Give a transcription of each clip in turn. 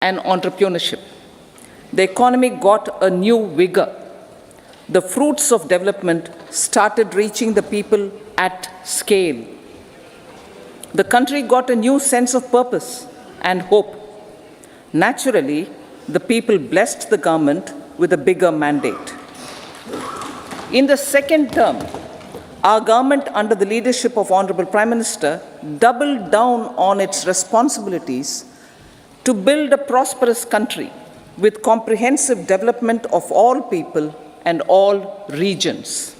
and entrepreneurship. The economy got a new vigor. The fruits of development started reaching the people at scale. The country got a new sense of purpose and hope. Naturally, the people blessed the government with a bigger mandate. In the second term, our government, under the leadership of Honorable Prime Minister, doubled down on its responsibilities to build a prosperous country with comprehensive development of all people and all regions.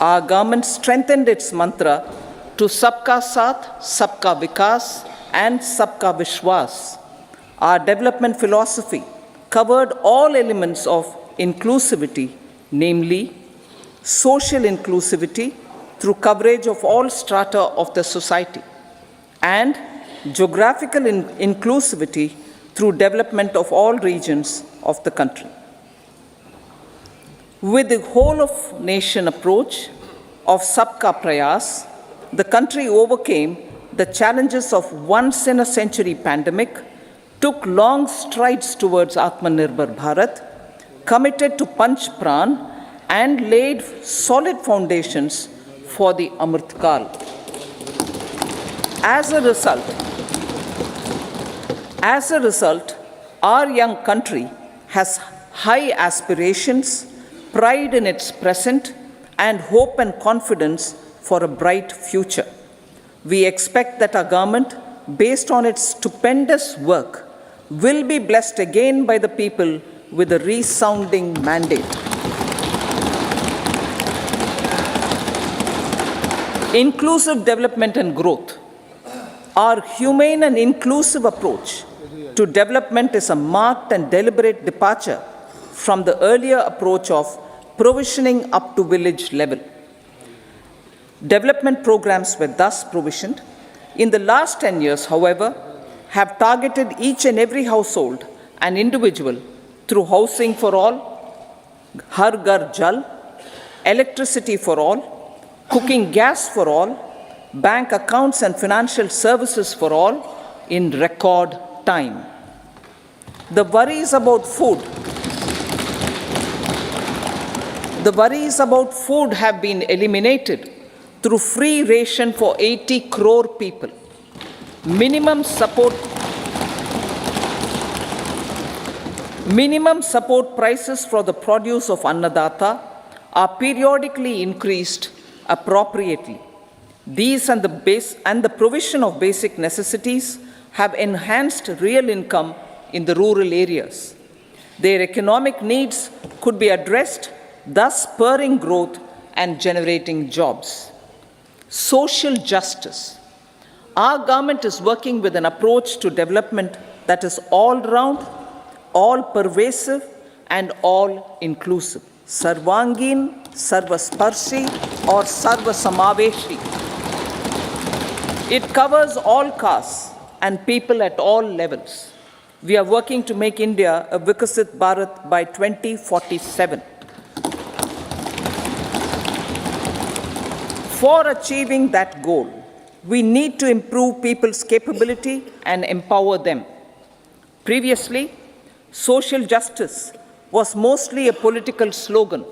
Our government strengthened its mantra to Sabka Saath, Sabka Vikas and Sabka Vishwas. Our development philosophy covered all elements of inclusivity, namely social inclusivity through coverage of all strata of the society, and geographical inclusivity through development of all regions of the country. With the whole of nation approach of Sabka Prayas, the country overcame the challenges of once in a century pandemic, took long strides towards Atmanirbhar Bharat, committed to Panch Pran, and laid solid foundations for the Amrit Kal. As a result, our young country has high aspirations, pride in its present, and hope and confidence for a bright future. We expect that our government, based on its stupendous work, will be blessed again by the people with a resounding mandate. Inclusive development and growth. Our humane and inclusive approach to development is a marked and deliberate departure from the earlier approach of provisioning up to village level. Development programs were thus provisioned. In the last 10 years, however, have targeted each and every household and individual through housing for all, Har Ghar Jal, electricity for all, cooking gas for all, bank accounts and financial services for all in record time. The worries about food have been eliminated through free ration for 80 crore people. Minimum support prices for the produce of Annadata are periodically increased appropriately. These and the provision of basic necessities have enhanced real income in the rural areas. Their economic needs could be addressed, thus spurring growth and generating jobs. Social justice. Our government is working with an approach to development that is all-round, all-pervasive, and all-inclusive. Sarvangin, Sarvasparshi, or Sarvasamaveshi. It covers all castes and people at all levels. We are working to make India a Vikasit Bharat by 2047. For achieving that goal, we need to improve people's capability and empower them. Previously, social justice was mostly a political slogan.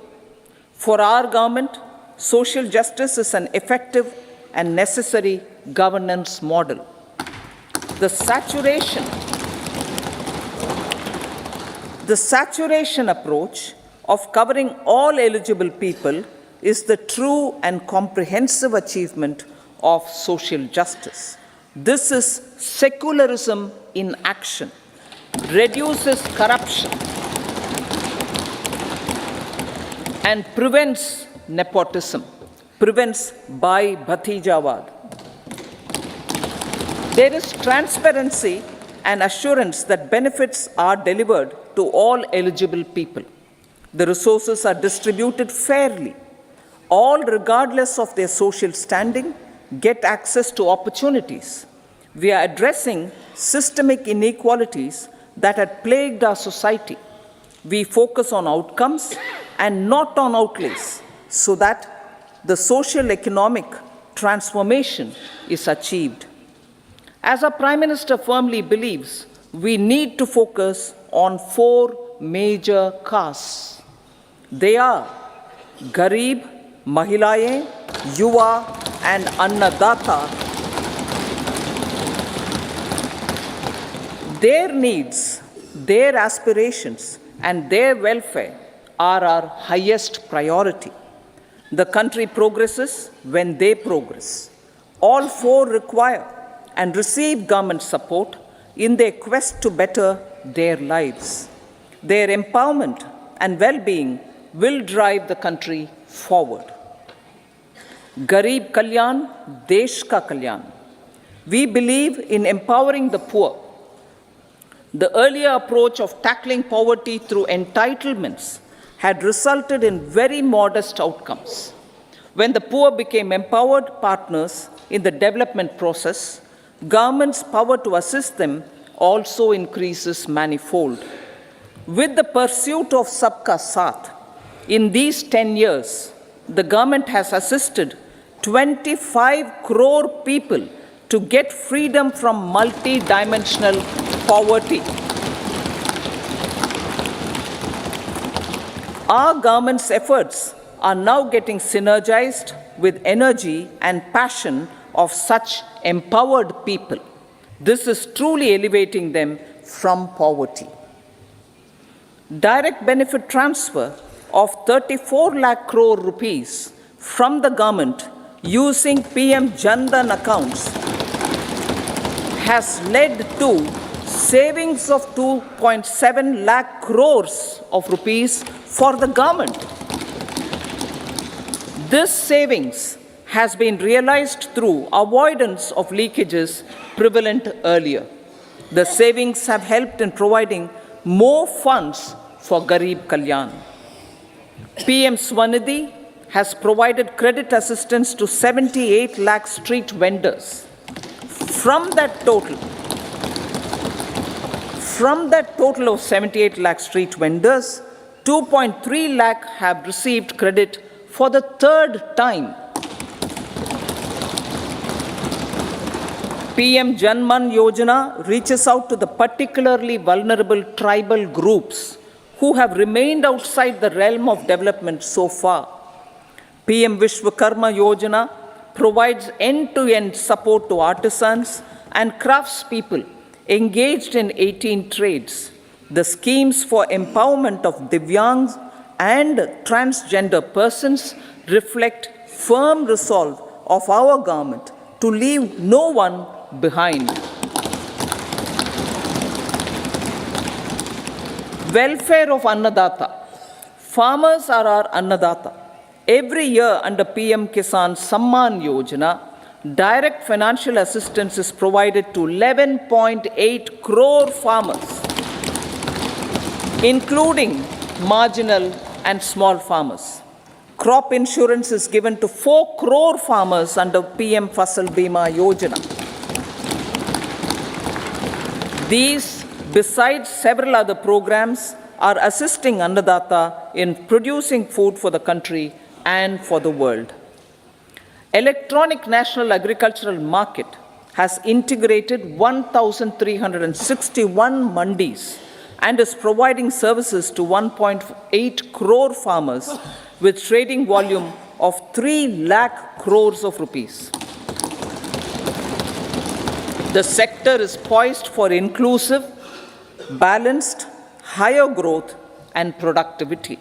For our government, social justice is an effective and necessary governance model. The saturation approach of covering all eligible people is the true and comprehensive achievement of social justice. This is secularism in action, reduces corruption, and prevents nepotism, prevents Bhai Bhatijawad. There is transparency and assurance that benefits are delivered to all eligible people. The resources are distributed fairly. All, regardless of their social standing, get access to opportunities. We are addressing systemic inequalities that had plagued our society. We focus on outcomes and not on outlays so that the social economic transformation is achieved. As our Prime Minister firmly believes, we need to focus on 4 major castes. They are Garib, Mahilaye, Yuva and Annadata. Their needs, their aspirations and their welfare are our highest priority. The country progresses when they progress. All 4 require and receive government support in their quest to better their lives. Their empowerment and well-being will drive the country forward. Garib Kalyan, Desh Ka Kalyan. We believe in empowering the poor. The earlier approach of tackling poverty through entitlements had resulted in very modest outcomes. When the poor became empowered partners in the development process, government's power to assist them also increases manifold. With the pursuit of Sabka Saath, in these 10 years, the government has assisted 25 crore people to get freedom from multi-dimensional poverty. Our government's efforts are now getting synergized with energy and passion of such empowered people. This is truly elevating them from poverty. Direct benefit transfer of 34 lakh crore rupees from the government using PM Jan Dhan accounts has led to savings of 2.7 lakh crores of rupees for the government. This savings has been realized through avoidance of leakages prevalent earlier. The savings have helped in providing more funds for Garib Kalyan. PM Swanidhi has provided credit assistance to 78 lakh street vendors. From that total of 78 lakh street vendors, 2.3 lakh have received credit for the 3rd time. PM Janman Yojana reaches out to the particularly vulnerable tribal groups who have remained outside the realm of development so far. PM Vishwakarma Yojana provides end-to-end support to artisans and craftspeople engaged in 18 trades. The schemes for empowerment of Divyangs and transgender persons reflect firm resolve of our government to leave no one behind. Welfare of Annadata. Farmers are our Annadata. Every year under PM Kisan Samman Yojana, direct financial assistance is provided to 11.8 crore farmers, including marginal and small farmers. Crop insurance is given to 4 crore farmers under PM Fasal Bima Yojana. These, besides several other programs, are assisting Annadata in producing food for the country and for the world. Electronic National Agricultural Market has integrated 1,361 mandis and is providing services to 1.8 crore farmers with trading volume of 3 lakh crores of rupees. The sector is poised for inclusive, balanced, higher growth and productivity.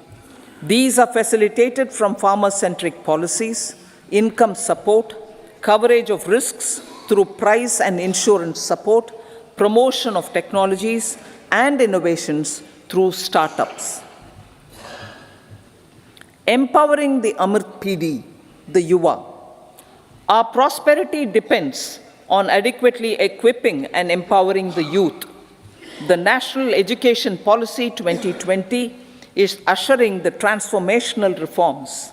These are facilitated from farmer-centric policies, income support, coverage of risks through price and insurance support, promotion of technologies and innovations through startups. Empowering the Amrit PD, the Yuva. Our prosperity depends on adequately equipping and empowering the youth. The National Education Policy 2020 is ushering the transformational reforms.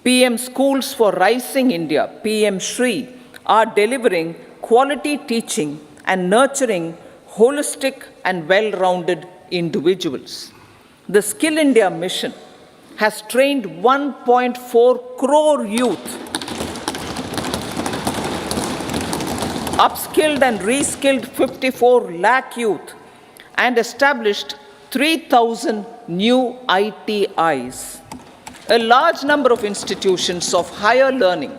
PM Schools for Rising India, PM Shri, are delivering quality teaching and nurturing holistic and well-rounded individuals. The Skill India mission has trained 1.4 crore youth upskilled and reskilled 54 lakh youth, and established 3,000 new ITIs. A large number of institutions of higher learning,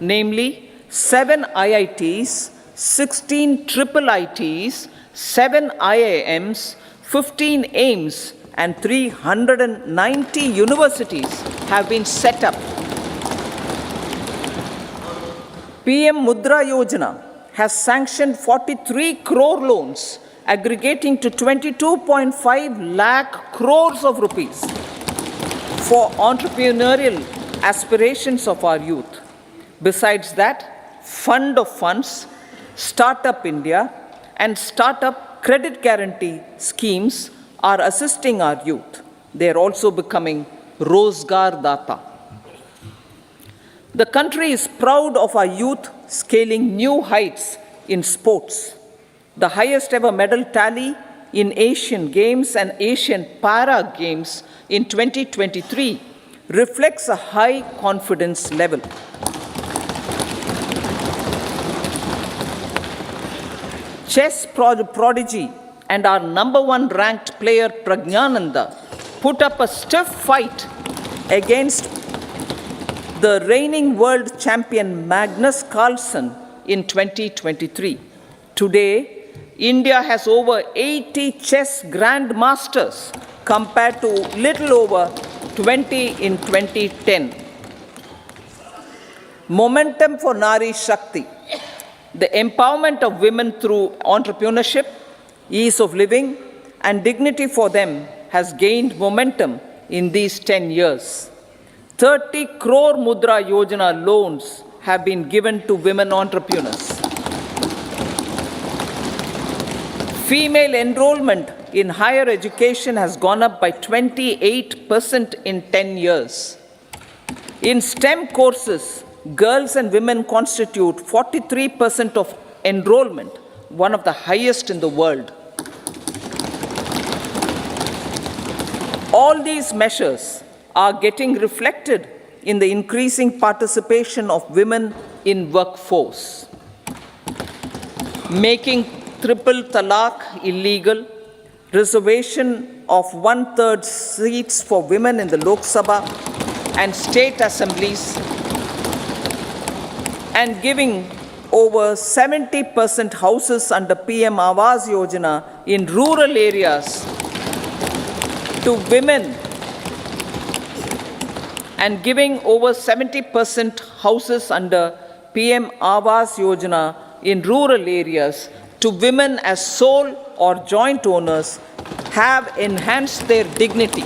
namely 7 IITs, 16 triple ITs, 7 IIMs, 15 AIMS, and 390 universities have been set up. PM Mudra Yojana has sanctioned 43 crore loans aggregating to 22.5 lakh crores of rupees for entrepreneurial aspirations of our youth. Besides that, Fund of Funds, Startup India, and Startup Credit Guarantee schemes are assisting our youth. They are also becoming Rozgar Data. The country is proud of our youth scaling new heights in sports. The highest ever medal tally in Asian Games and Asian Para Games in 2023 reflects a high confidence level. Chess prodigy and our number 1 ranked player Pragyananda put up a stiff fight against the reigning world champion Magnus Carlsen in 2023. Today, India has over 80 chess grandmasters compared to little over 20 in 2010. Momentum for Nari Shakti. The empowerment of women through entrepreneurship, ease of living, and dignity for them has gained momentum in these 10 years. 30 crore Mudra Yojana loans have been given to women entrepreneurs. Female enrollment in higher education has gone up by 28% in 10 years. In STEM courses, girls and women constitute 43% of enrollment, one of the highest in the world. All these measures are getting reflected in the increasing participation of women in workforce. Making triple talaq illegal, reservation of 1/3 seats for women in the Lok Sabha and state assemblies, and giving over 70% houses under PM Awas Yojana in rural areas to women, and giving over 70% houses under PM Awas Yojana in rural areas to women as sole or joint owners have enhanced their dignity.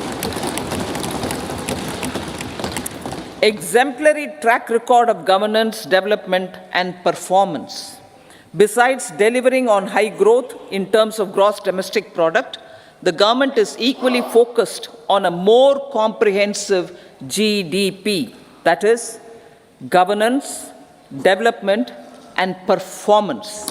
Exemplary track record of governance, development, and performance. Besides delivering on high growth in terms of gross domestic product, the government is equally focused on a more comprehensive GDP, that is, governance, development, and performance.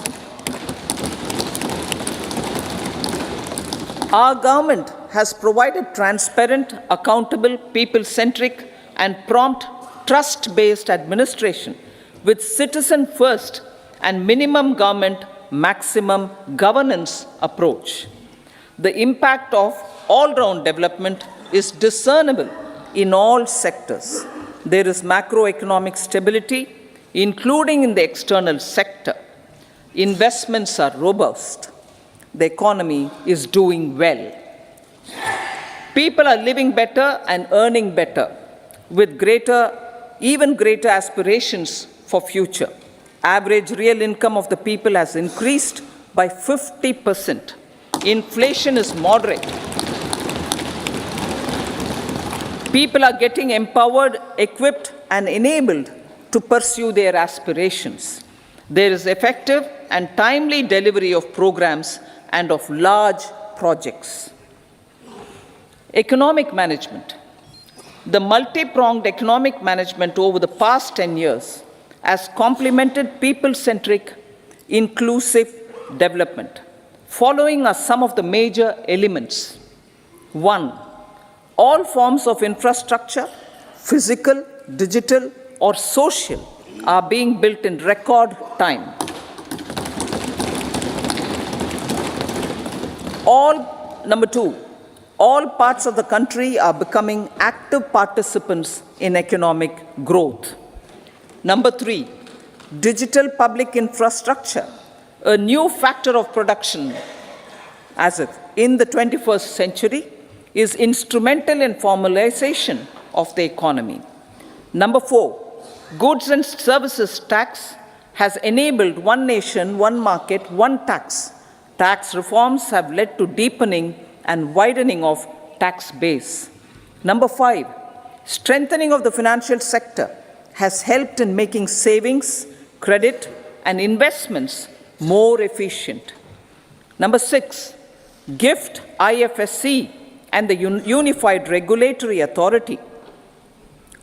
Our government has provided transparent, accountable, people-centric, and prompt, trust-based administration with citizen-first and minimum government, maximum governance approach. The impact of all-round development is discernible in all sectors. There is macroeconomic stability, including in the external sector. Investments are robust. The economy is doing well. People are living better and earning better, with even greater aspirations for future. Average real income of the people has increased by 50%. Inflation is moderate. People are getting empowered, equipped, and enabled to pursue their aspirations. There is effective and timely delivery of programs and of large projects. Economic management. The multi-pronged economic management over the past 10 years has complemented people-centric, inclusive development. Following are some of the major elements. 1. All forms of infrastructure, physical, digital, or social, are being built in record time. Number two, all parts of the country are becoming active participants in economic growth. Number three, digital public infrastructure, a new factor of production as if in the 21st century, is instrumental in formalization of the economy. Number four, goods and services tax has enabled one nation, one market, one tax. Tax reforms have led to deepening and widening of tax base. Number five, strengthening of the financial sector has helped in making savings, credit, and investments more efficient. Number six, GIFT, IFSC, and the Unified Regulatory Authority,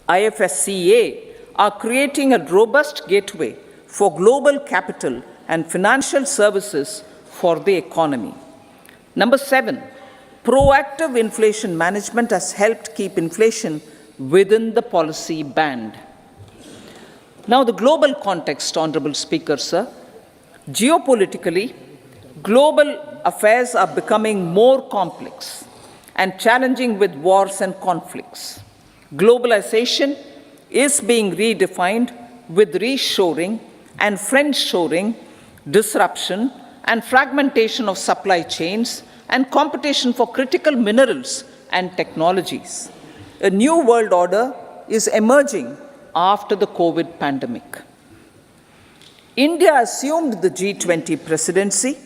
IFSCA, are creating a robust gateway for global capital and financial services for the economy. Number seven, proactive inflation management has helped keep inflation within the policy band. Now, the global context, Honorable Speaker, sir. Geopolitically, global affairs are becoming more complex and challenging with wars and conflicts. Globalization is being redefined with reshoring and friendshoring, disruption and fragmentation of supply chains, and competition for critical minerals and technologies. A new world order is emerging after the COVID pandemic. India assumed the G20 presidency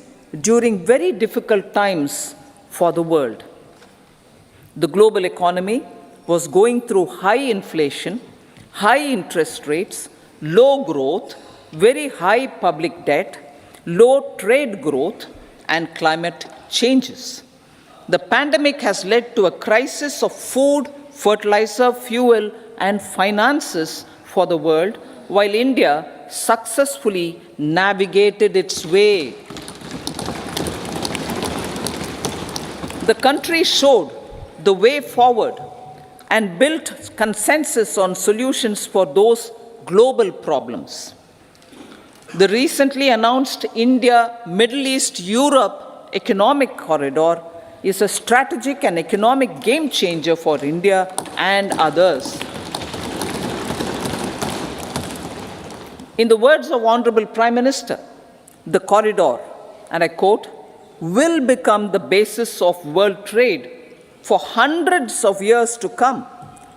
during very difficult times for the world. The global economy was going through high inflation, high interest rates, low growth, very high public debt, low trade growth, and climate changes. The pandemic has led to a crisis of food, fertilizer, fuel, and finances for the world, while India successfully navigated its way. The country showed the way forward and built consensus on solutions for those global problems. The recently announced India-Middle East-Europe economic corridor is a strategic and economic game changer for India and others. In the words of Honorable Prime Minister, the corridor, and I quote, will become the basis of world trade for hundreds of years to come,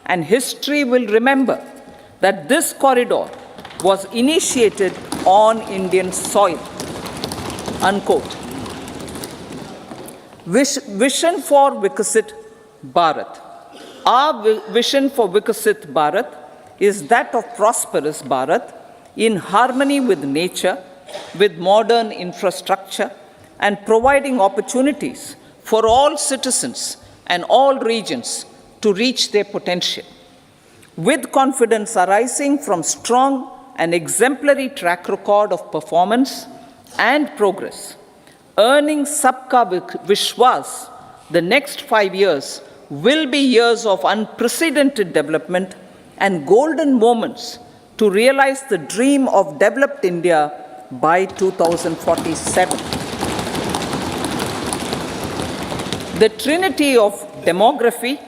and history will remember that this corridor was initiated on Indian soil, unquote. Vision for Vikasit Bharat. Our vision for Vikasit Bharat is that of prosperous Bharat in harmony with nature, with modern infrastructure, and providing opportunities for all citizens and all regions to reach their potential. With confidence arising from strong and exemplary track record of performance and progress, earning Sabka Vishwas, the next 5 years will be years of unprecedented development and golden moments to realize the dream of developed India by 2047. The trinity of demography,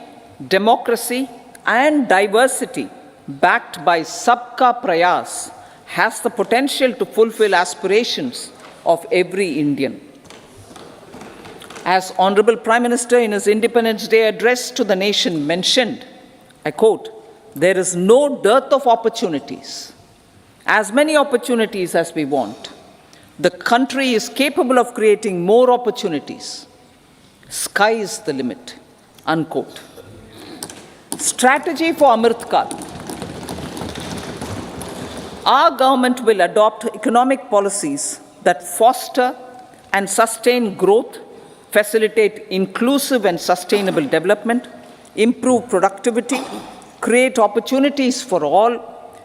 democracy, and diversity backed by Sabka Prayas has the potential to fulfill aspirations of every Indian. As Honorable Prime Minister in his Independence Day address to the nation mentioned, I quote, there is no dearth of opportunities, as many opportunities as we want. The country is capable of creating more opportunities. Sky is the limit, unquote. Strategy for Amrit Kal. Our government will adopt economic policies that foster and sustain growth, facilitate inclusive and sustainable development, improve productivity, create opportunities for all,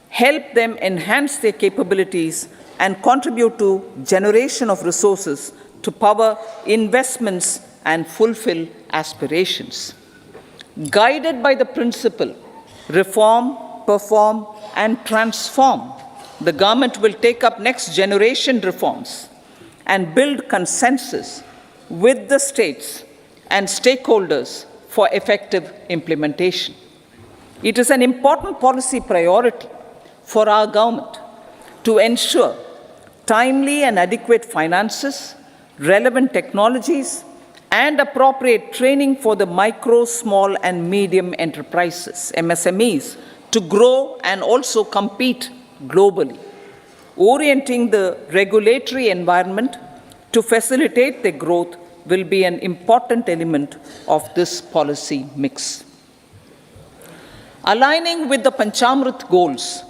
help them enhance their capabilities, and contribute to generation of resources to power investments and fulfill aspirations. Guided by the principle, reform, perform, and transform, the government will take up next generation reforms and build consensus with the states and stakeholders for effective implementation. It is an important policy priority for our government to ensure timely and adequate finances, relevant technologies, and appropriate training for the micro, small, and medium enterprises, MSMEs, to grow and also compete globally. Orienting the regulatory environment to facilitate their growth will be an important element of this policy mix. Aligning with the Panchamrit goals,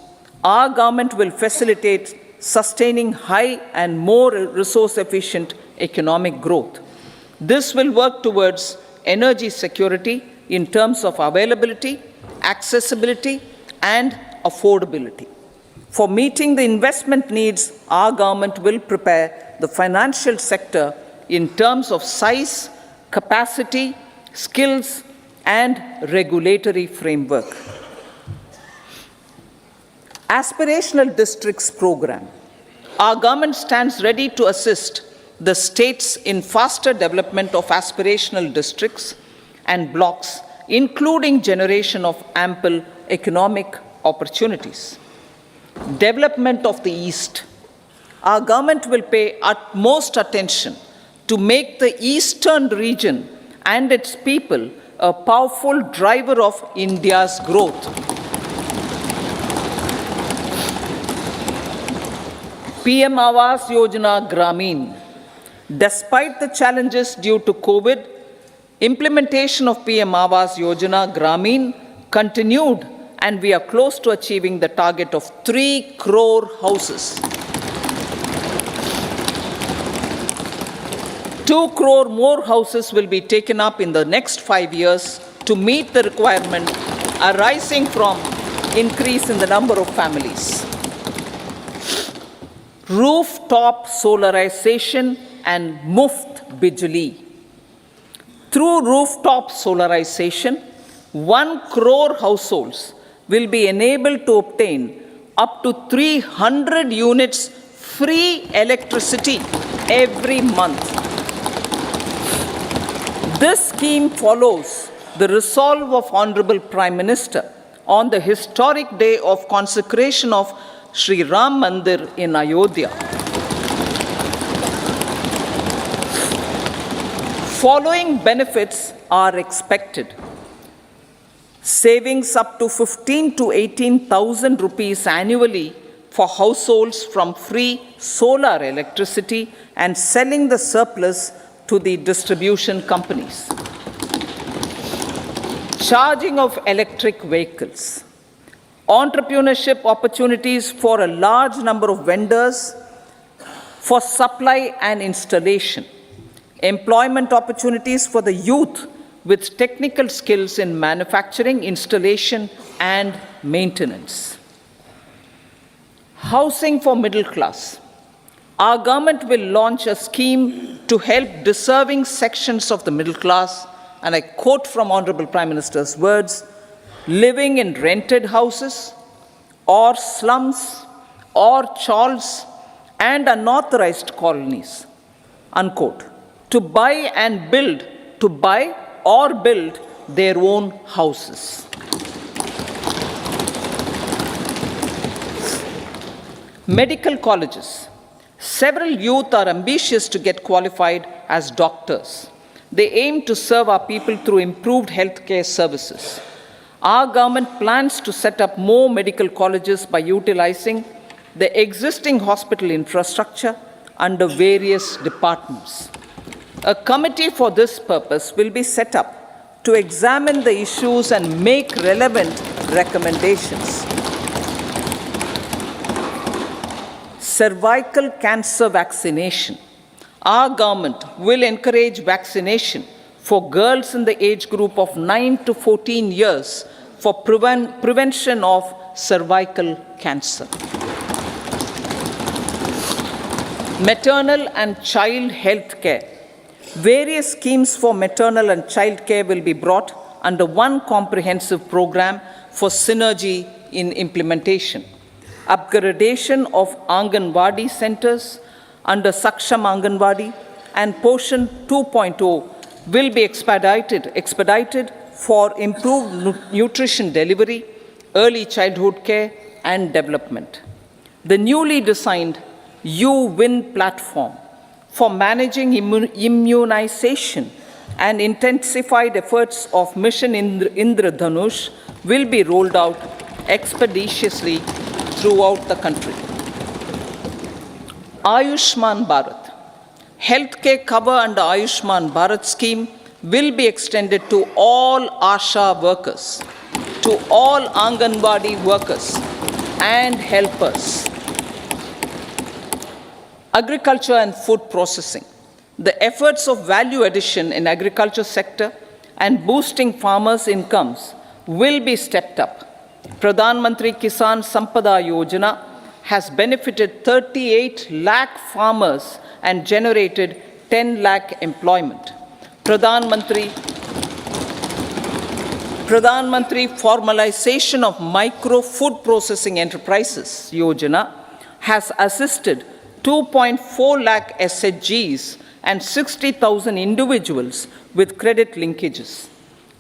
our government will facilitate sustaining high and more resource-efficient economic growth. This will work towards energy security in terms of availability, accessibility, and affordability. For meeting the investment needs, our government will prepare the financial sector in terms of size, capacity, skills, and regulatory framework. Aspirational Districts Program. Our government stands ready to assist the states in faster development of aspirational districts and blocks, including generation of ample economic opportunities. Development of the East. Our government will pay utmost attention to make the eastern region and its people a powerful driver of India's growth. PM Awas Yojana Gramin. Despite the challenges due to COVID, implementation of PM Awas Yojana Gramin continued, and we are close to achieving the target of 3 crore houses. 2 crore more houses will be taken up in the next 5 years to meet the requirement arising from increase in the number of families. Rooftop solarization and Muft Bijli. Through rooftop solarization, 1 crore households will be enabled to obtain up to 300 units free electricity every month. This scheme follows the resolve of Honorable Prime Minister on the historic day of consecration of Sri Ram Mandir in Ayodhya. Following benefits are expected. Savings up to 15 to 18,000 rupees annually for households from free solar electricity and selling the surplus to the distribution companies. Charging of electric vehicles. Entrepreneurship opportunities for a large number of vendors for supply and installation. Employment opportunities for the youth with technical skills in manufacturing, installation, and maintenance. Housing for middle class. Our government will launch a scheme to help deserving sections of the middle class, and I quote from Honorable Prime Minister's words, living in rented houses or slums or chawls and unauthorized colonies, unquote, to buy or build their own houses. Medical colleges. Several youth are ambitious to get qualified as doctors. They aim to serve our people through improved healthcare services. Our government plans to set up more medical colleges by utilizing the existing hospital infrastructure under various departments. A committee for this purpose will be set up to examine the issues and make relevant recommendations. Cervical cancer vaccination. Our government will encourage vaccination for girls in the age group of 9 to 14 years for prevention of cervical cancer. Maternal and child health care. Various schemes for maternal and child care will be brought under one comprehensive program for synergy in implementation. Upgradation of Anganwadi centers under Saksham Anganwadi, and Poshan 2.0 will be expedited for improved nutrition delivery, early childhood care, and development. The newly designed U-Win platform for managing immunization and intensified efforts of Mission Indradhanush will be rolled out expeditiously throughout the country. Ayushman Bharat. Healthcare cover under Ayushman Bharat scheme will be extended to all ASHA workers, to all Anganwadi workers and helpers. Agriculture and food processing. The efforts of value addition in agriculture sector and boosting farmers' incomes will be stepped up. Pradhan Mantri Kisan Sampada Yojana has benefited 38 lakh farmers and generated 10 lakh employment. Pradhan Mantri Formalization of Micro Food Processing Enterprises Yojana has assisted 2.4 lakh SHGs and 60,000 individuals with credit linkages.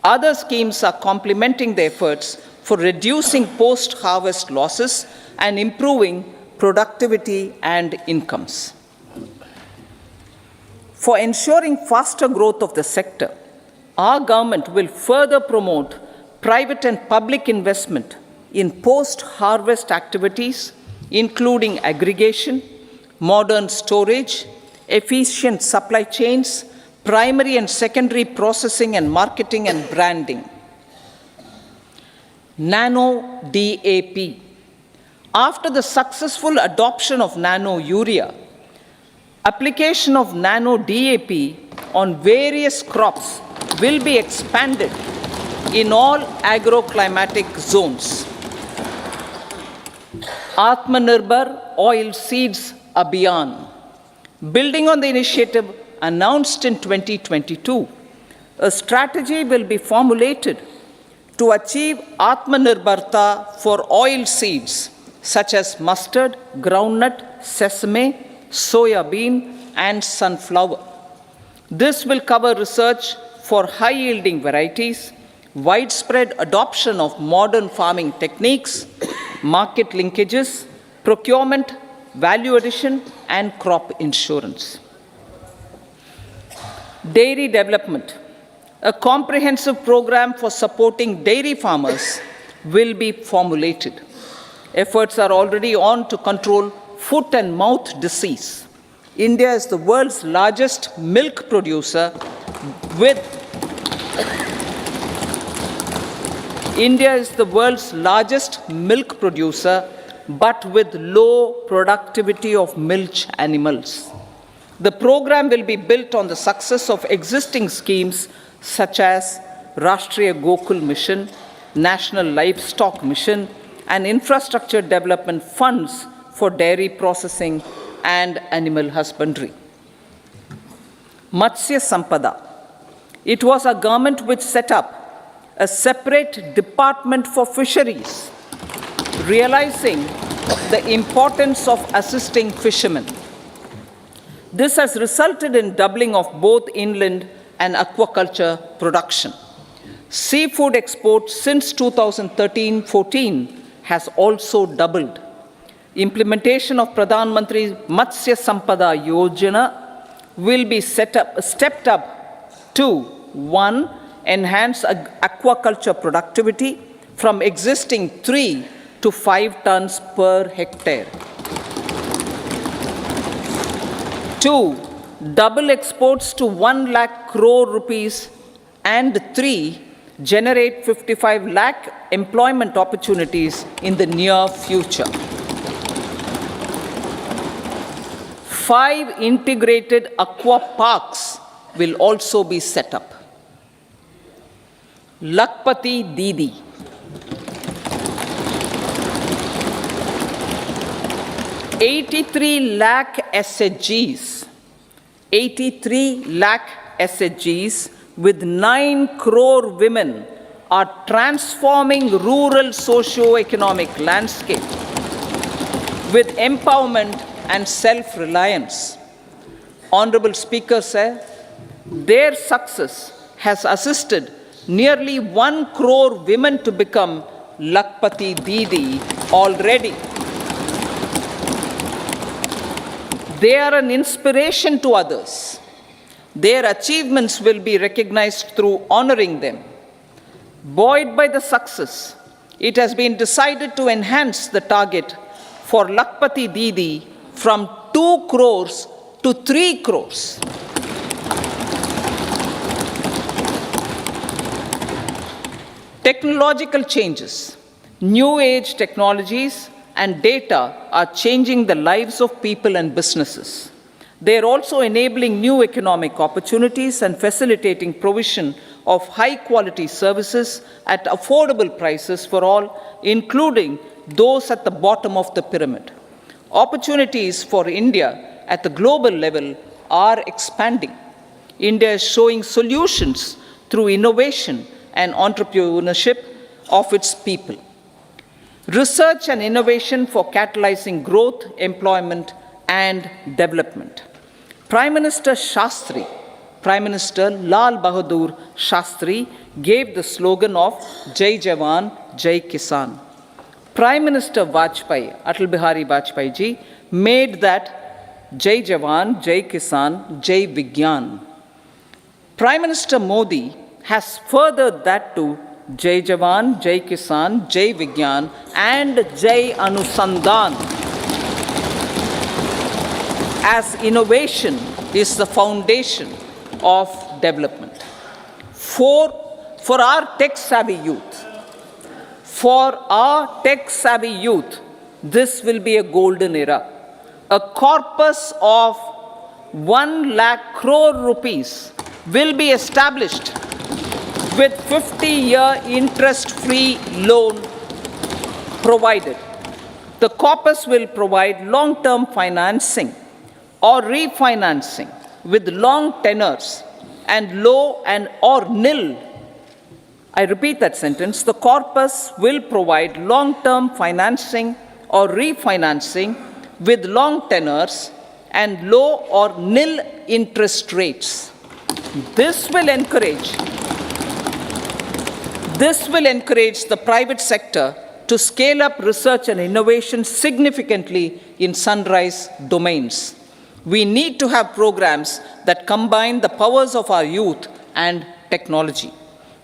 Other schemes are complementing the efforts for reducing post-harvest losses and improving productivity and incomes. For ensuring faster growth of the sector, our government will further promote private and public investment in post-harvest activities, including aggregation, modern storage, efficient supply chains, primary and secondary processing and marketing and branding. Nano DAP. After the successful adoption of nano urea, application of nano DAP on various crops will be expanded in all agroclimatic zones. Atmanirbhar Oil Seeds Abhiyan. Building on the initiative announced in 2022, a strategy will be formulated to achieve Atmanirbharta for oil seeds such as mustard, groundnut, sesame, soya bean, and sunflower. This will cover research for high-yielding varieties, widespread adoption of modern farming techniques, market linkages, procurement, value addition, and crop insurance. Dairy development. A comprehensive program for supporting dairy farmers will be formulated. Efforts are already on to control foot and mouth disease. India is the world's largest milk producer with but with low productivity of milch animals. The program will be built on the success of existing schemes such as Rashtriya Gokul Mission, National Livestock Mission, and infrastructure development funds for dairy processing and animal husbandry. Matsya Sampada. It was our government which set up a separate department for fisheries, realizing the importance of assisting fishermen. This has resulted in doubling of both inland and aquaculture production. Seafood exports since 2013-14 has also doubled. Implementation of Pradhan Mantri Matsya Sampada Yojana will be stepped up to 1. Enhance aquaculture productivity from existing 3 to 5 tons per hectare. 2. Double exports to 1 lakh crore rupees, and 3. Generate 55 lakh employment opportunities in the near future. 5 integrated aqua parks will also be set up. Lakpati Didi. 83 lakh SHGs. 83 lakh SHGs with 9 crore women are transforming rural socio-economic landscape with empowerment and self-reliance. Honorable Speaker said, their success has assisted nearly 1 crore women to become Lakpati Didi already. They are an inspiration to others. Their achievements will be recognized through honoring them. Buoyed by the success, it has been decided to enhance the target for Lakpati Didi from 2 crores to 3 crores. Technological changes, new age technologies and data are changing the lives of people and businesses. They are also enabling new economic opportunities and facilitating provision of high quality services at affordable prices for all, including those at the bottom of the pyramid. Opportunities for India at the global level are expanding. India is showing solutions through innovation and entrepreneurship of its people. Research and innovation for catalyzing growth, employment, and development. Prime Minister Shastri, Prime Minister Lal Bahadur Shastri gave the slogan of Jai Jawan, Jai Kisan. Prime Minister Vajpayee, Atal Bihari Vajpayee ji, made that Jai Jawan, Jai Kisan, Jai Vigyan. Prime Minister Modi has furthered that to Jai Jawan, Jai Kisan, Jai Vigyan and Jai Anusandhan, as innovation is the foundation of development. For our tech-savvy youth, this will be a golden era. A corpus of 1 lakh crore rupees will be established with 50-year interest-free loan provided. The corpus will provide long-term financing or refinancing with long tenors and low and or nil. I repeat that sentence. The corpus will provide long-term financing or refinancing with long tenors and low or nil interest rates. This will encourage the private sector to scale up research and innovation significantly in sunrise domains. We need to have programs that combine the powers of our youth and technology.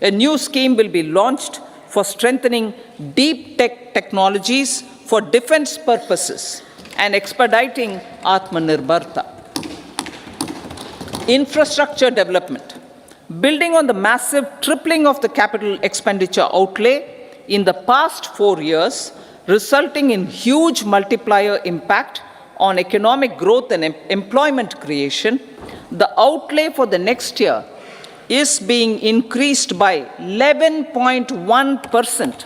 A new scheme will be launched for strengthening deep tech technologies for defense purposes and expediting Atmanirbharta. Infrastructure development. Building on the massive tripling of the capital expenditure outlay in the past 4 years, resulting in huge multiplier impact on economic growth and employment creation, the outlay for the next year is being increased by 11.1%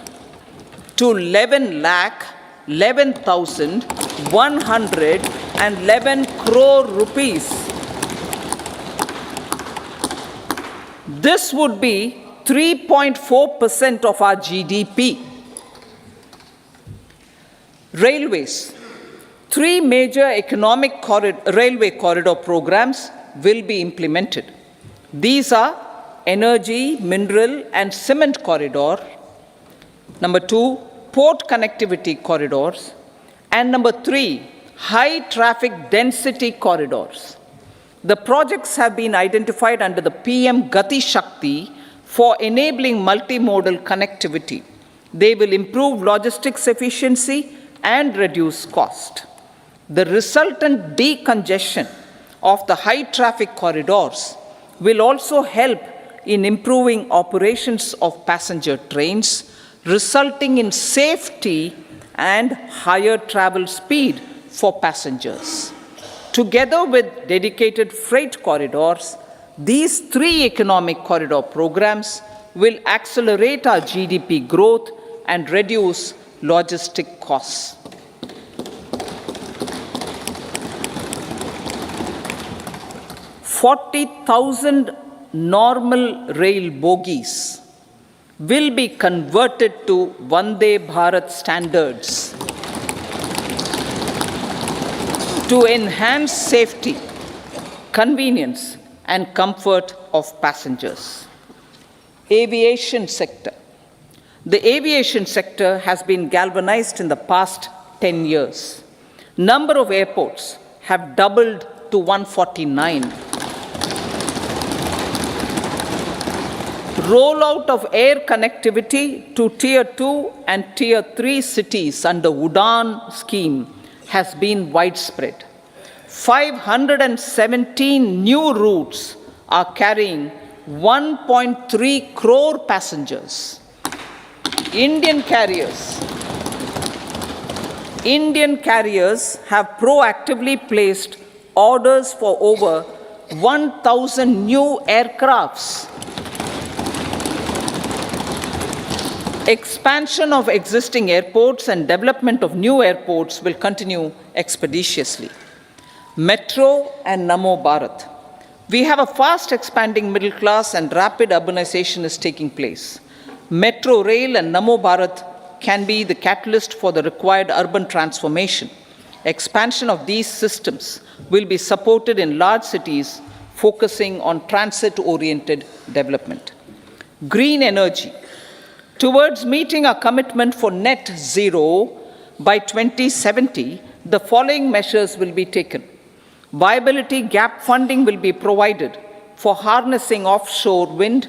to 11,111 crore rupees. This would be 3.4% of our GDP. Railways. 3 major railway corridor programs will be implemented. These are energy, mineral and cement corridor. Number 2, port connectivity corridors. And number 3, high traffic density corridors. The projects have been identified under the PM Gati Shakti for enabling multimodal connectivity. They will improve logistics efficiency and reduce cost. The resultant decongestion of the high traffic corridors will also help in improving operations of passenger trains, resulting in safety and higher travel speed for passengers. Together with dedicated freight corridors, these 3 economic corridor programs will accelerate our GDP growth and reduce logistic costs. 40,000 normal rail bogies will be converted to Vande Bharat standards to enhance safety convenience, and comfort of passengers. Aviation sector. The aviation sector has been galvanized in the past 10 years. Number of airports have doubled to 149. Rollout of air connectivity to Tier 2 and Tier 3 cities under UDAN scheme has been widespread. 517 new routes are carrying 1.3 crore passengers. Indian carriers have proactively placed orders for over 1,000 new aircrafts. Expansion of existing airports and development of new airports will continue expeditiously. Metro and Namo Bharat. We have a fast expanding middle class and rapid urbanization is taking place. Metro rail and Namo Bharat can be the catalyst for the required urban transformation. Expansion of these systems will be supported in large cities focusing on transit-oriented development. Green energy. Towards meeting our commitment for net zero by 2070, the following measures will be taken. Viability gap funding will be provided for harnessing offshore wind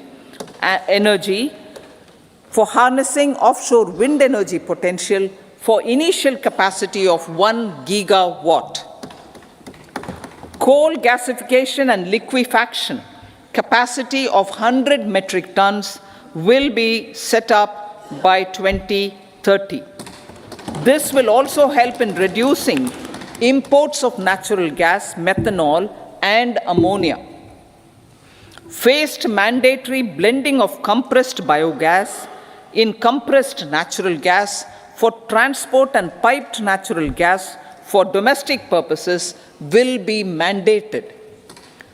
energy potential for initial capacity of 1 gigawatt. Coal gasification and liquefaction capacity of 100 metric tons will be set up by 2030. This will also help in reducing imports of natural gas, methanol, and ammonia. Phased mandatory blending of compressed biogas in compressed natural gas for transport and piped natural gas for domestic purposes will be mandated.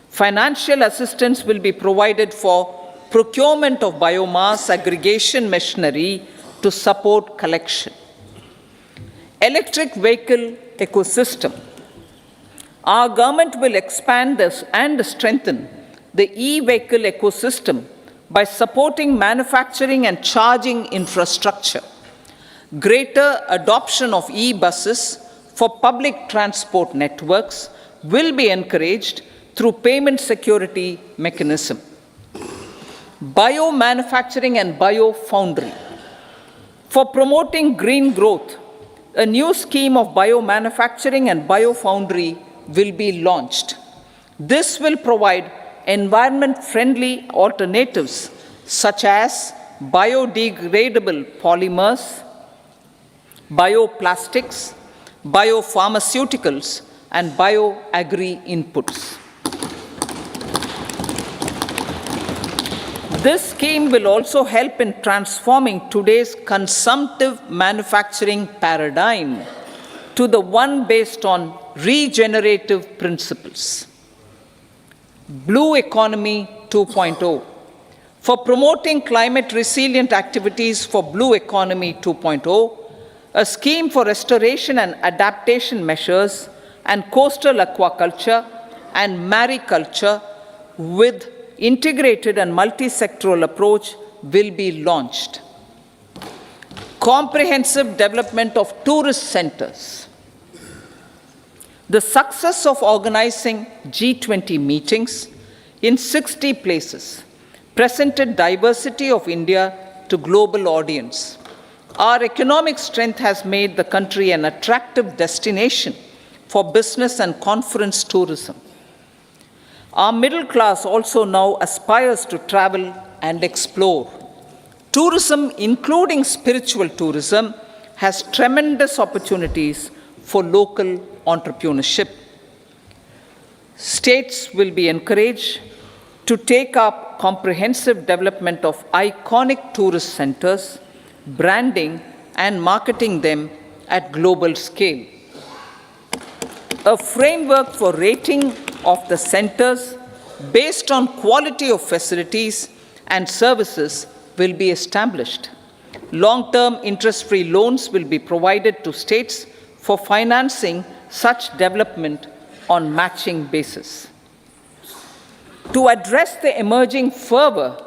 Financial assistance will be provided for procurement of biomass aggregation machinery to support collection. Electric vehicle ecosystem. Our government will expand this and strengthen the e-vehicle ecosystem by supporting manufacturing and charging infrastructure. Greater adoption of e-buses for public transport networks will be encouraged through payment security mechanism. Biomanufacturing and biofoundry. For promoting green growth, a new scheme of biomanufacturing and biofoundry will be launched. This will provide environment-friendly alternatives such as biodegradable polymers, bioplastics, biopharmaceuticals, and bioagri-inputs. This scheme will also help in transforming today's consumptive manufacturing paradigm to the one based on regenerative principles. Blue Economy 2.0. For promoting climate resilient activities for Blue Economy 2.0, a scheme for restoration and adaptation measures and coastal aquaculture and mariculture with integrated and multi-sectoral approach will be launched. Comprehensive development of tourist centers. The success of organizing G20 meetings in 60 places presented diversity of India to global audience. Our economic strength has made the country an attractive destination for business and conference tourism. Our middle class also now aspires to travel and explore. Tourism, including spiritual tourism, has tremendous opportunities for local entrepreneurship. States will be encouraged to take up comprehensive development of iconic tourist centers, branding and marketing them at global scale. A framework for rating of the centers based on quality of facilities and services will be established. Long-term interest-free loans will be provided to states for financing such development on matching basis. To address the emerging fervor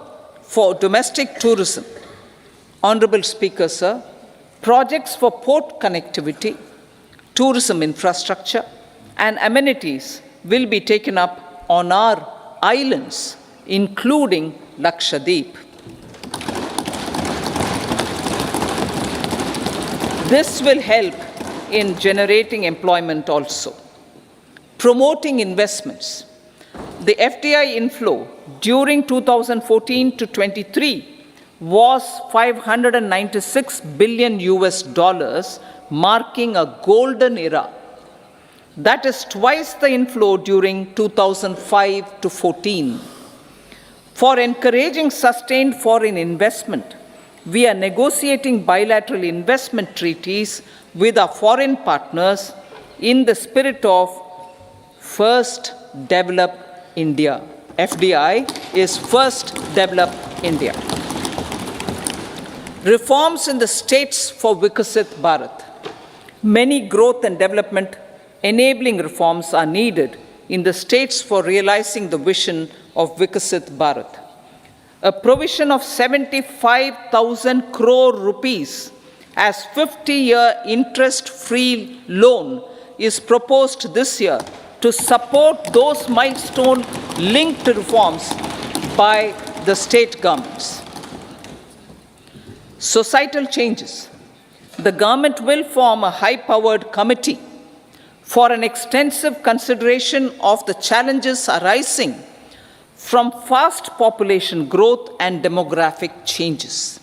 for domestic tourism, Honorable Speaker, sir, projects for port connectivity, tourism infrastructure, and amenities will be taken up on our islands, including Lakshadweep. This will help in generating employment also. Promoting investments. The FDI inflow during 2014 to 23 was $596 billion US, marking a golden era. That is twice the inflow during 2005 to 14. For encouraging sustained foreign investment, we are negotiating bilateral investment treaties with our foreign partners in the spirit of First Develop India. FDI is First Develop India. Reforms in the states for Vikasit Bharat. Many growth and development enabling reforms are needed in the states for realizing the vision of Vikasit Bharat. A provision of 75,000 crore rupees as 50-year interest-free loan is proposed this year to support those milestone-linked reforms by the state governments. Societal changes. The government will form a high-powered committee for an extensive consideration of the challenges arising from fast population growth and demographic changes.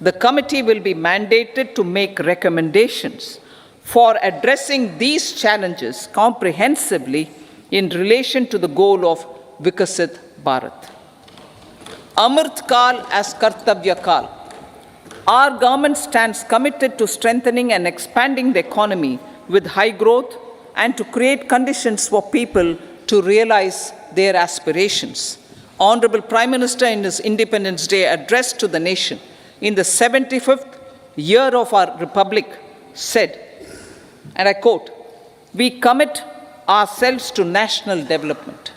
The committee will be mandated to make recommendations for addressing these challenges comprehensively in relation to the goal of Vikasit Bharat. Amrit Kal as Kartavya Kal. Our government stands committed to strengthening and expanding the economy with high growth and to create conditions for people to realize their aspirations. Honorable Prime Minister, in his Independence Day address to the nation in the 75th year of our Republic, said, and I quote, "We commit ourselves to national development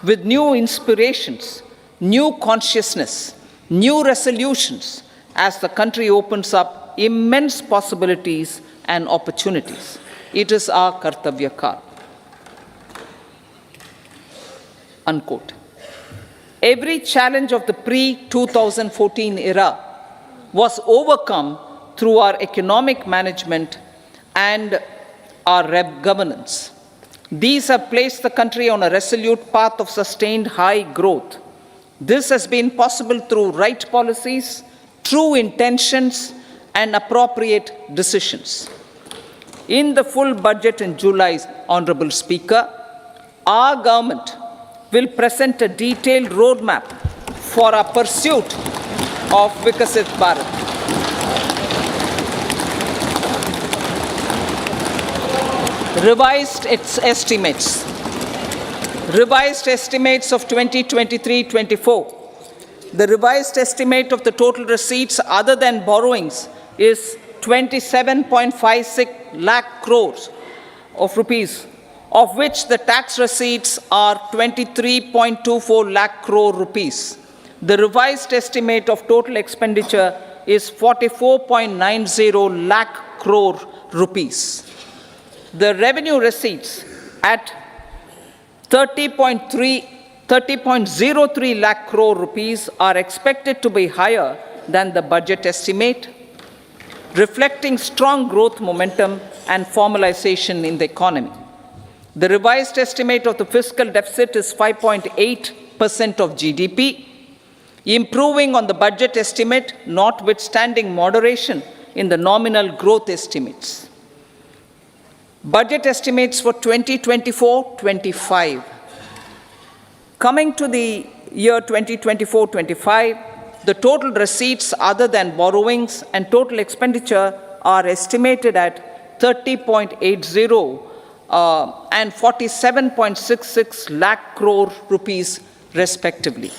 with new inspirations, new consciousness, new resolutions as the country opens up immense possibilities and opportunities. It is our Kartavya Kal." Unquote. Every challenge of the pre-2014 era was overcome through our economic management and our governance. These have placed the country on a resolute path of sustained high growth. This has been possible through right policies, true intentions, and appropriate decisions. In the full budget in July, Honorable Speaker, our government will present a detailed roadmap for our pursuit of Vikasit Bharat. Revised estimates. Revised estimates of 2023-24. The revised estimate of the total receipts other than borrowings is 27.56 lakh crores of rupees, of which the tax receipts are 23.24 lakh crore rupees. The revised estimate of total expenditure is 44.90 lakh crore rupees. The revenue receipts at 30.03 lakh crore rupees are expected to be higher than the budget estimate, reflecting strong growth momentum and formalization in the economy. The revised estimate of the fiscal deficit is 5.8% of GDP, improving on the budget estimate, notwithstanding moderation in the nominal growth estimates. Budget estimates for 2024-25. Coming to the year 2024-25, the total receipts other than borrowings and total expenditure are estimated at 30.80 and 47.66 lakh crore rupees respectively.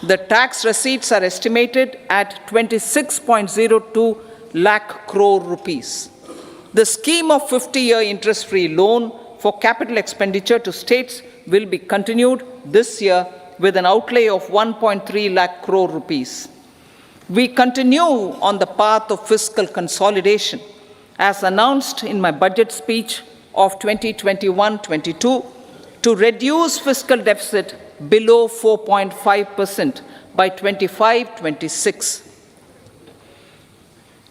The tax receipts are estimated at 26.02 lakh crore rupees. The scheme of 50-year interest-free loan for capital expenditure to states will be continued this year with an outlay of 1.3 lakh crore rupees. We continue on the path of fiscal consolidation, as announced in my budget speech of 2021-22, to reduce fiscal deficit below 4.5% by 25-26.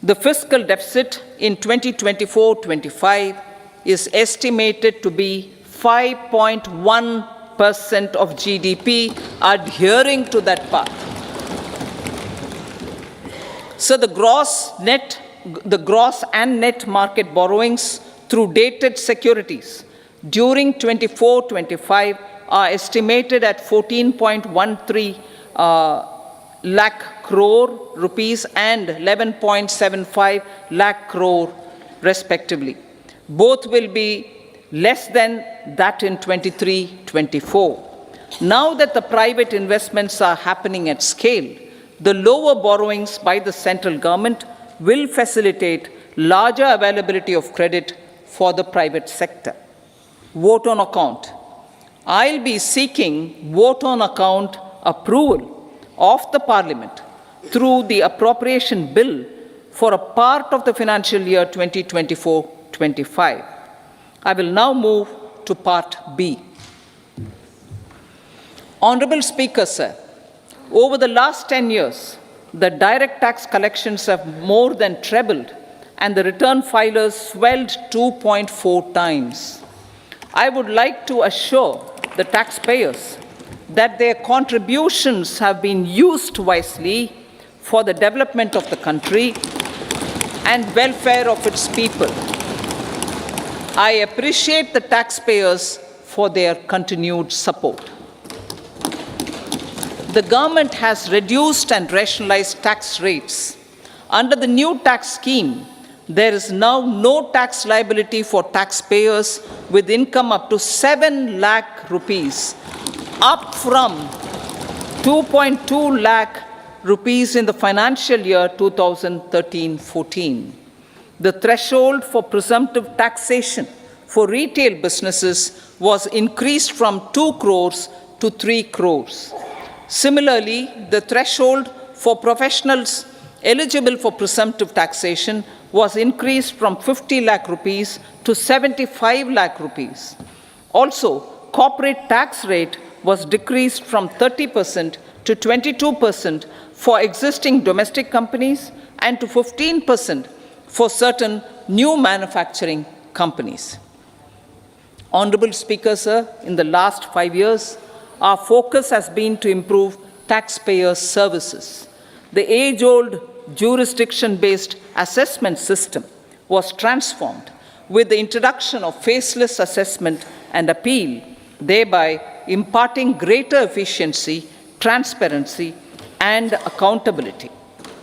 The fiscal deficit in 2024-25 is estimated to be 5.1% of GDP, adhering to that path. So the gross and net market borrowings through dated securities during 24-25 are estimated at 14.13 lakh crore rupees and 11.75 lakh crore respectively. Both will be less than that in 23-24. Now that the private investments are happening at scale, the lower borrowings by the central government will facilitate larger availability of credit for the private sector. Vote on account. I'll be seeking vote on account approval of the Parliament through the appropriation bill for a part of the financial year 2024-25. I will now move to Part B. Honorable Speaker, sir, over the last 10 years, the direct tax collections have more than trebled and the return filers swelled 2.4 times. I would like to assure the taxpayers that their contributions have been used wisely for the development of the country and welfare of its people. I appreciate the taxpayers for their continued support. The government has reduced and rationalized tax rates. Under the new tax scheme, there is now no tax liability for taxpayers with income up to 7 lakh rupees, up from 2.2 lakh rupees in the financial year 2013-14. The threshold for presumptive taxation for retail businesses was increased from 2 crores to 3 crores. Similarly, the threshold for professionals eligible for presumptive taxation was increased from 50 lakh rupees to 75 lakh rupees. Also, corporate tax rate was decreased from 30% to 22% for existing domestic companies and to 15% for certain new manufacturing companies. Honorable Speaker, sir, in the last 5 years, our focus has been to improve taxpayer services. The age-old jurisdiction-based assessment system was transformed with the introduction of faceless assessment and appeal, thereby imparting greater efficiency, transparency, and accountability.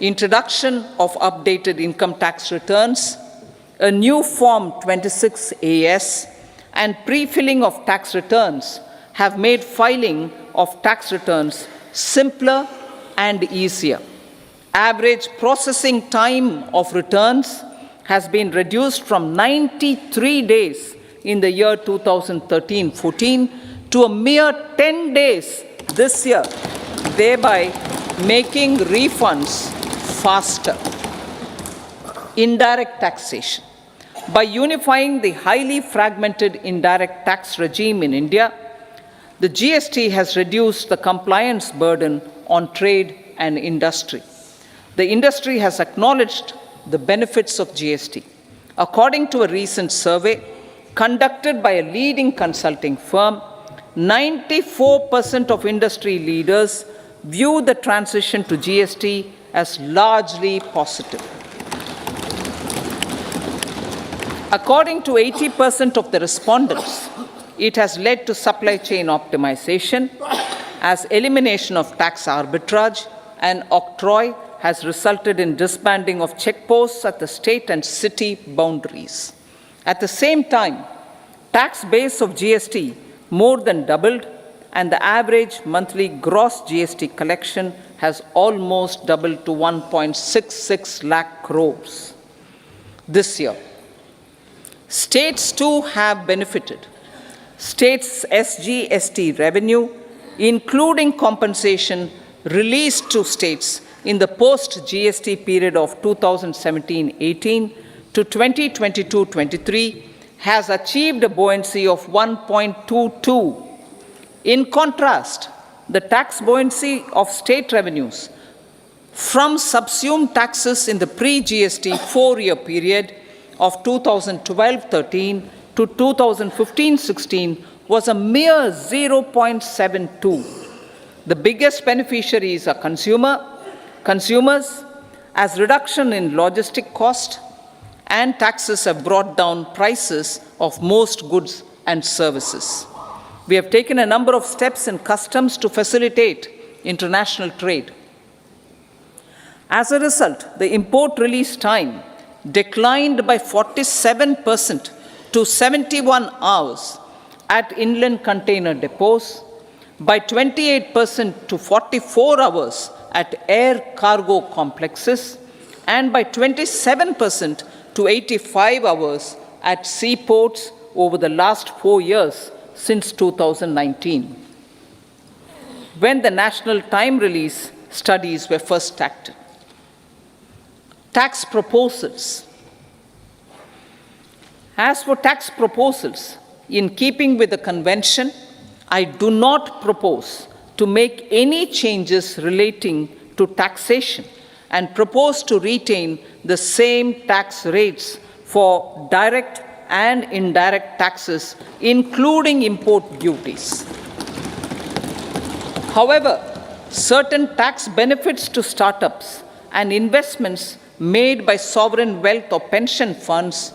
Introduction of updated income tax returns, a new Form 26AS, and pre-filling of tax returns have made filing of tax returns simpler and easier. Average processing time of returns has been reduced from 93 days in the year 2013-14 to a mere 10 days this year, thereby making refunds faster. Indirect taxation. By unifying the highly fragmented indirect tax regime in India, the GST has reduced the compliance burden on trade and industry. The industry has acknowledged the benefits of GST. According to a recent survey conducted by a leading consulting firm, 94% of industry leaders view the transition to GST as largely positive. According to 80% of the respondents, it has led to supply chain optimization, as elimination of tax arbitrage and octroi has resulted in disbanding of checkposts at the state and city boundaries. At the same time, tax base of GST more than doubled, and the average monthly gross GST collection has almost doubled to 1.66 lakh crores this year. States too have benefited. States' SGST revenue including compensation released to states in the post-GST period of 2017-18 to 2022-23, has achieved a buoyancy of 1.22. In contrast, the tax buoyancy of state revenues from subsumed taxes in the pre-GST four-year period of 2012-13 to 2015-16 was a mere 0.72. The biggest beneficiaries are consumers, as reduction in logistic cost and taxes have brought down prices of most goods and services. We have taken a number of steps in customs to facilitate international trade. As a result, the import release time declined by 47% to 71 hours at inland container depots, by 28% to 44 hours at air cargo complexes, and by 27% to 85 hours at seaports over the last 4 years since 2019, when the national time release studies were first started. Tax proposals. As for tax proposals, in keeping with the convention, I do not propose to make any changes relating to taxation and propose to retain the same tax rates for direct and indirect taxes, including import duties. However, certain tax benefits to startups and investments made by sovereign wealth or pension funds,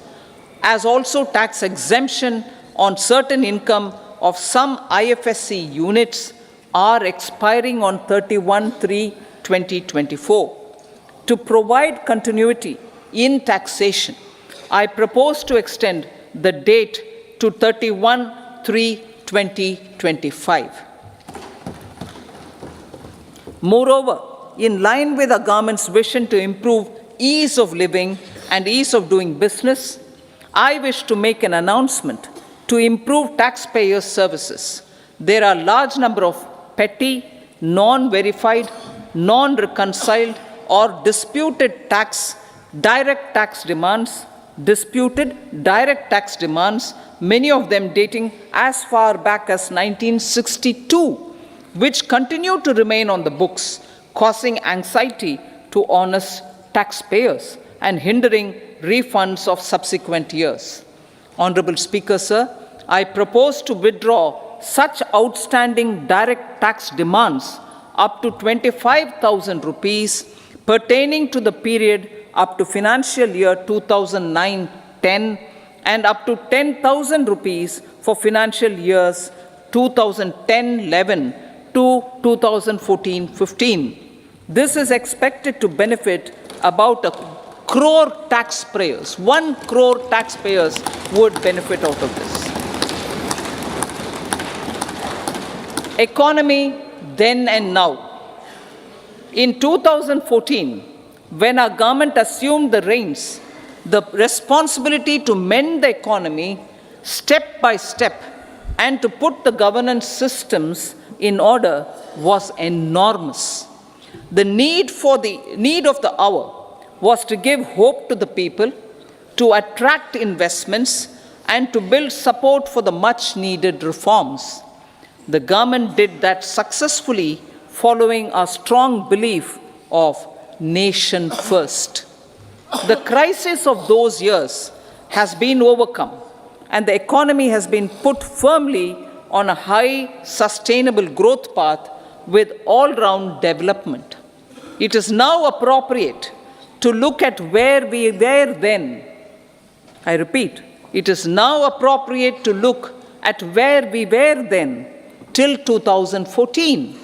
as also tax exemption on certain income of some IFSC units, are expiring on 31/3/2024. To provide continuity in taxation, I propose to extend the date to 31/3/2025. Moreover, in line with our government's vision to improve ease of living and ease of doing business, I wish to make an announcement to improve taxpayer services. There are a large number of petty, non-verified, non-reconciled, or disputed direct tax demands, many of them dating as far back as 1962, which continue to remain on the books, causing anxiety to honest taxpayers and hindering refunds of subsequent years. Honorable Speaker, sir, I propose to withdraw such outstanding direct tax demands up to 25,000 rupees pertaining to the period up to financial year 2009-10 and up to 10,000 rupees for financial years 2010-11 to 2014-15. This is expected to benefit about 1 crore taxpayers. 1 crore taxpayers would benefit out of this. Economy then and now. In 2014, when our government assumed the reins, the responsibility to mend the economy step by step and to put the governance systems in order was enormous. The need of the hour was to give hope to the people, to attract investments, and to build support for the much-needed reforms. The government did that successfully, following a strong belief of nation first. The crisis of those years has been overcome, and the economy has been put firmly on a high, sustainable growth path with all-round development. It is now appropriate to look at where we were then. I repeat, it is now appropriate to look at where we were then till 2014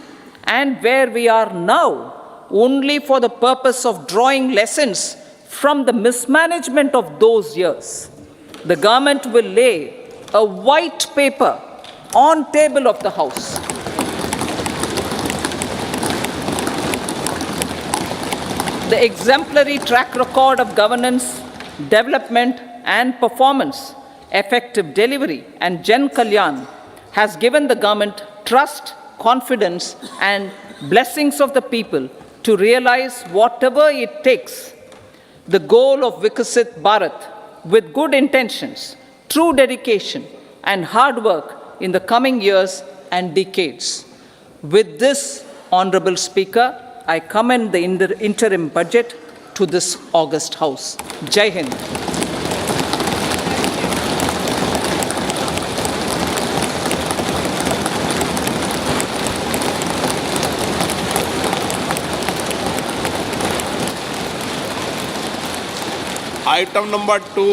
and where we are now, only for the purpose of drawing lessons from the mismanagement of those years. The government will lay a white paper on table of the House. The exemplary track record of governance, development and performance, effective delivery and Jan Kalyan has given the government trust, confidence and blessings of the people to realize whatever it takes, the goal of Vikasit Bharat with good intentions, true dedication, and hard work in the coming years and decades. With this, Honorable Speaker, I commend the interim budget to this august House. Jai Hind. Item number 2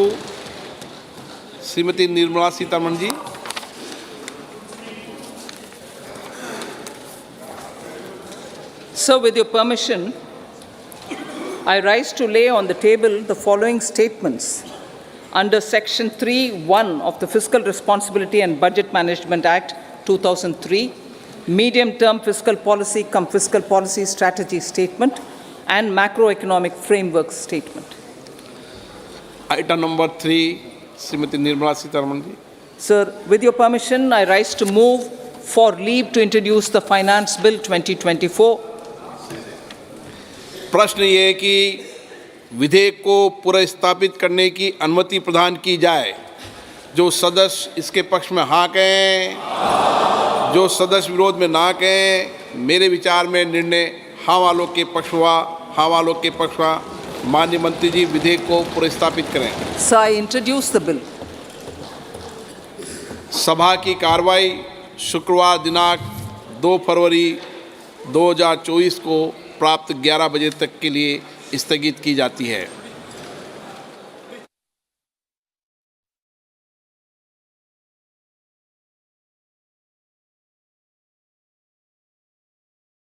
Shrimati Nirmala Sitharaman ji. Sir, with your permission, I rise to lay on the table the following statements under Section 3(1) of the Fiscal Responsibility and Budget Management Act 2003, Medium-Term Fiscal Policy cum Fiscal Policy Strategy Statement and Macroeconomic Framework Statement. Item number 3 Shrimati Nirmala Sitharaman ji. Sir, with your permission, I rise to move for leave to introduce the Finance Bill 2024. प्रश्न ये है कि विधेयक को पुनर्स्थापित करने की अनुमति प्रदान की जाए। जो सदस्य इसके पक्ष में हाँ कहें, जो सदस्य विरोध में ना कहें। मेरे विचार में निर्णय हाँ वालों के पक्ष हुआ, हाँ वालों के पक्ष हुआ। माननीय मंत्री जी विधेयक को पुनर्स्थापित करें। Sir, I introduce the bill. सभा की कार्रवाई शुक्रवार दिनांक 2 फरवरी 2024 को प्राप्त 11 बजे तक के लिए स्थगित की जाती है।